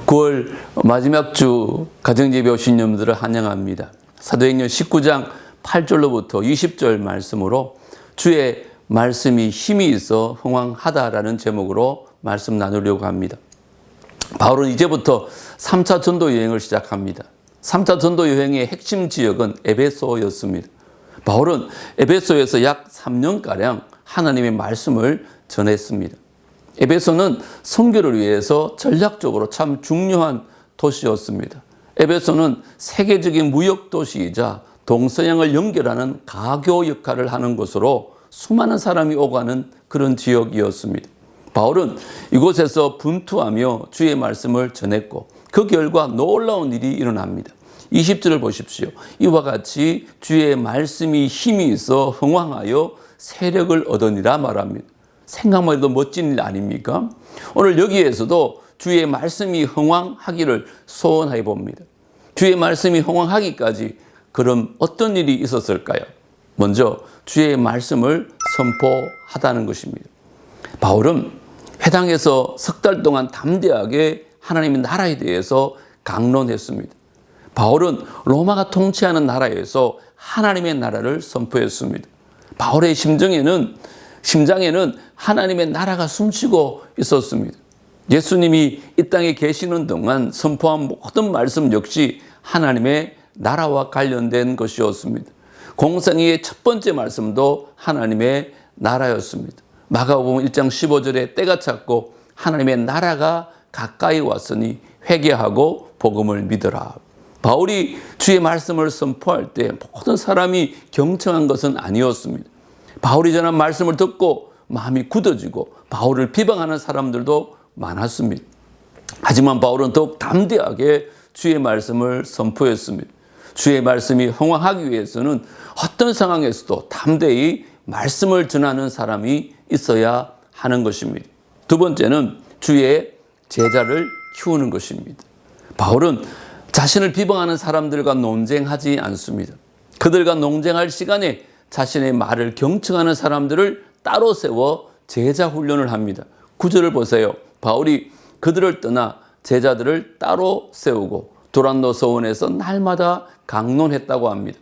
9월 마지막 주 가정예배 오신 여러분들을 환영합니다. 사도행전 19장 8절로부터 20절 말씀으로 주의 말씀이 힘이 있어 흥왕하다라는 제목으로 말씀 나누려고 합니다. 바울은 이제부터 3차 전도 여행을 시작합니다. 3차 전도 여행의 핵심 지역은 에베소였습니다. 바울은 에베소에서 약 3년가량 하나님의 말씀을 전했습니다. 에베소는 선교를 위해서 전략적으로 참 중요한 도시였습니다. 에베소는 세계적인 무역 도시이자 동서양을 연결하는 가교 역할을 하는 곳으로 수많은 사람이 오가는 그런 지역이었습니다. 바울은 이곳에서 분투하며 주의 말씀을 전했고 그 결과 놀라운 일이 일어납니다. 20절을 보십시오. 이와 같이 주의 말씀이 힘이 있어 흥왕하여 세력을 얻으니라 말합니다. 생각만 해도 멋진 일 아닙니까? 오늘 여기에서도 주의 말씀이 흥왕하기를 소원해 봅니다. 주의 말씀이 흥왕하기까지 그럼 어떤 일이 있었을까요? 먼저 주의 말씀을 선포하다는 것입니다. 바울은 회당에서 석 달 동안 담대하게 하나님의 나라에 대해서 강론했습니다. 바울은 로마가 통치하는 나라에서 하나님의 나라를 선포했습니다. 바울의 심장에는 하나님의 나라가 숨쉬고 있었습니다. 예수님이 이 땅에 계시는 동안 선포한 모든 말씀 역시 하나님의 나라와 관련된 것이었습니다. 공생애의 첫 번째 말씀도 하나님의 나라였습니다. 마가복음 1장 15절에 때가 찼고 하나님의 나라가 가까이 왔으니 회개하고 복음을 믿으라. 바울이 주의 말씀을 선포할 때 모든 사람이 경청한 것은 아니었습니다. 바울이 전한 말씀을 듣고 마음이 굳어지고 바울을 비방하는 사람들도 많았습니다. 하지만 바울은 더욱 담대하게 주의 말씀을 선포했습니다. 주의 말씀이 흥왕하기 위해서는 어떤 상황에서도 담대히 말씀을 전하는 사람이 있어야 하는 것입니다. 두 번째는 주의 제자를 키우는 것입니다. 바울은 자신을 비방하는 사람들과 논쟁하지 않습니다. 그들과 논쟁할 시간에 자신의 말을 경청하는 사람들을 따로 세워 제자 훈련을 합니다. 9절을 보세요. 바울이 그들을 떠나 제자들을 따로 세우고 두란노 서원에서 날마다 강론했다고 합니다.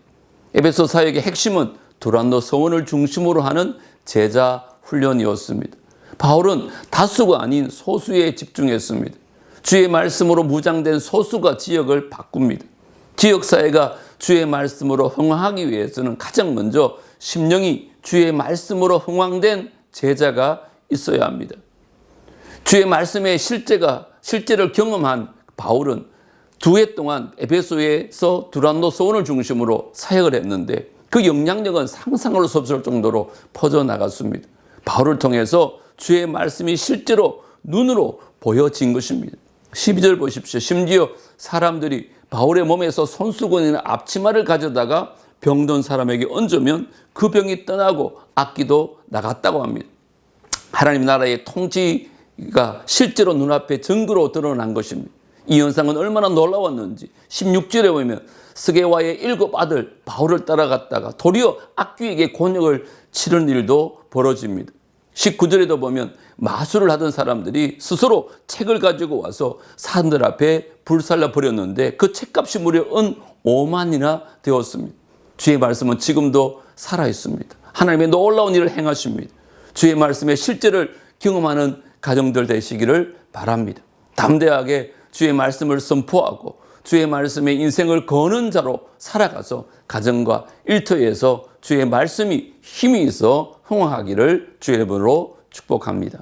에베소 사역의 핵심은 두란노 서원을 중심으로 하는 제자 훈련이었습니다. 바울은 다수가 아닌 소수에 집중했습니다. 주의 말씀으로 무장된 소수가 지역을 바꿉니다. 지역사회가 주의 말씀으로 흥왕하기 위해서는 가장 먼저 심령이 주의 말씀으로 흥왕된 제자가 있어야 합니다. 주의 말씀의 실제를 경험한 바울은 2해 동안 에베소에서 두란노 서원을 중심으로 사역을 했는데 그 영향력은 상상할 수 없을 정도로 퍼져나갔습니다. 바울을 통해서 주의 말씀이 실제로 눈으로 보여진 것입니다. 12절 보십시오. 심지어 사람들이 바울의 몸에서 손수건이나 앞치마를 가져다가 병든 사람에게 얹으면 그 병이 떠나고 악기도 나갔다고 합니다. 하나님 나라의 통치가 실제로 눈앞에 증거로 드러난 것입니다. 이 현상은 얼마나 놀라웠는지 16절에 보면 스게와의 7 아들 바울을 따라갔다가 도리어 악귀에게 곤욕을 치른 일도 벌어집니다. 19절에도 보면 마술을 하던 사람들이 스스로 책을 가지고 와서 사람들 앞에 불살라 버렸는데 그 책값이 무려 은 5만이나 되었습니다. 주의 말씀은 지금도 살아있습니다. 하나님의 놀라운 일을 행하십니다. 주의 말씀의 실제를 경험하는 가정들 되시기를 바랍니다. 담대하게 주의 말씀을 선포하고 주의 말씀에 인생을 거는 자로 살아가서 가정과 일터에서 주의 말씀이 힘이 있어 흥왕하기를 주의 이름으로 축복합니다.